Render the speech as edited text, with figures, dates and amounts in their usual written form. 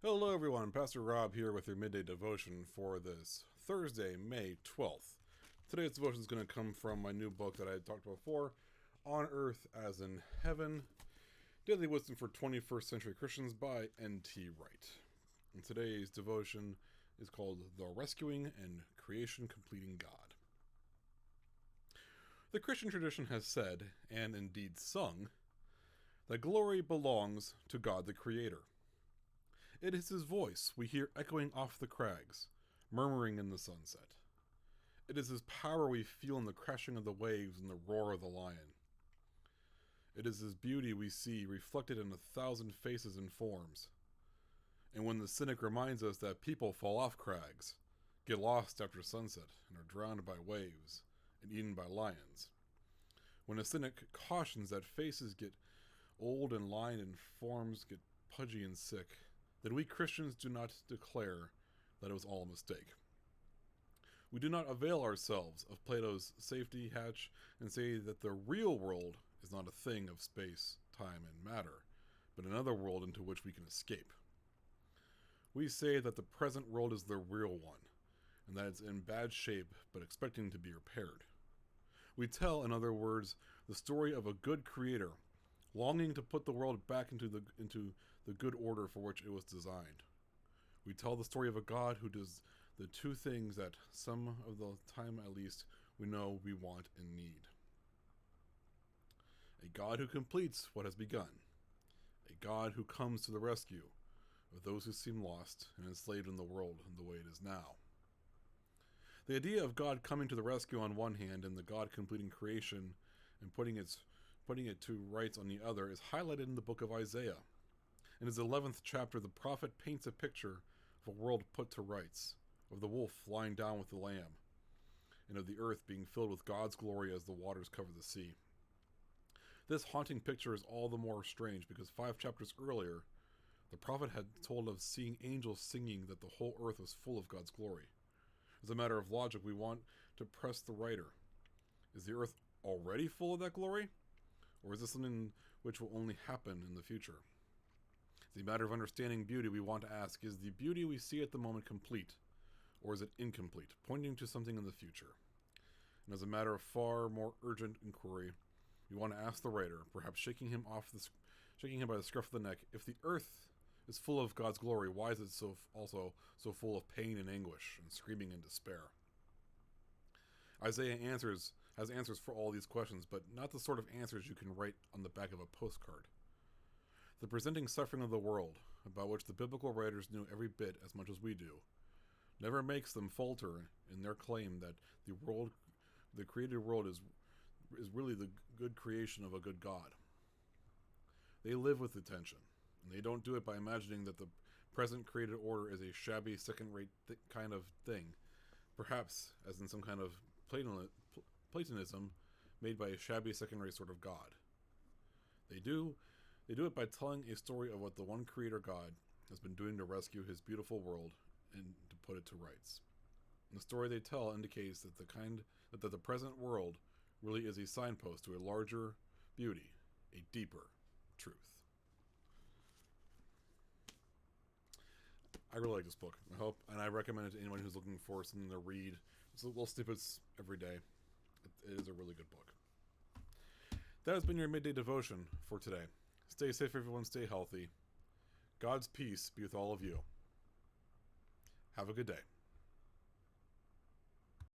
Hello, everyone. Pastor Rob here with your midday devotion for this Thursday, May 12th. Today's devotion is going to come from my new book that I had talked about before, On Earth as in Heaven, Daily Wisdom for 21st Century Christians by N.T. Wright. And today's devotion is called The Rescuing and Creation Completing God. The Christian tradition has said, and indeed sung, that glory belongs to God the Creator. It is his voice we hear echoing off the crags, murmuring in the sunset. It is his power we feel in the crashing of the waves and the roar of the lion. It is his beauty we see reflected in 1,000 faces and forms. And when the cynic reminds us that people fall off crags, get lost after sunset, and are drowned by waves, and eaten by lions. When a cynic cautions that faces get old and lined and forms get pudgy and sick, then we Christians do not declare that it was all a mistake. We do not avail ourselves of Plato's safety hatch and say that the real world is not a thing of space, time, and matter, but another world into which we can escape. We say that the present world is the real one, and that it's in bad shape but expecting to be repaired. We tell, in other words, the story of a good creator longing to put the world back into the good order for which it was designed. We tell the story of a God who does the two things that some of the time at least we know we want and need. A God who completes what has begun. A God who comes to the rescue of those who seem lost and enslaved in the world in the way it is now. The idea of God coming to the rescue on one hand and the God completing creation and putting it to rights on the other is highlighted in the book of Isaiah. In his 11th chapter, the prophet paints a picture of a world put to rights, of the wolf lying down with the lamb, and of the earth being filled with God's glory as the waters cover the sea. This haunting picture is all the more strange because 5 chapters earlier, the prophet had told of seeing angels singing that the whole earth was full of God's glory. As a matter of logic, we want to press the writer. Is the earth already full of that glory? Or is this something which will only happen in the future? As a matter of understanding beauty, we want to ask, is the beauty we see at the moment complete, or is it incomplete, pointing to something in the future? And as a matter of far more urgent inquiry, we want to ask the writer, perhaps shaking him by the scruff of the neck, if the earth is full of God's glory, why is it also so full of pain and anguish and screaming and despair? Isaiah has answers for all these questions, but not the sort of answers you can write on the back of a postcard. The presenting suffering of the world, about which the biblical writers knew every bit as much as we do, never makes them falter in their claim that the created world is really the good creation of a good God. They live with the tension, and they don't do it by imagining that the present created order is a shabby, second-rate kind of thing, perhaps as in some kind of Platonism made by a shabby second-rate sort of God. They do it by telling a story of what the one creator God has been doing to rescue his beautiful world and to put it to rights. And the story they tell indicates that the present world really is a signpost to a larger beauty, a deeper truth. I really like this book. I recommend it to anyone who's looking for something to read. It's little snippets every day. It is a really good book. That has been your midday devotion for today. Stay safe, everyone. Stay healthy. God's peace be with all of you. Have a good day.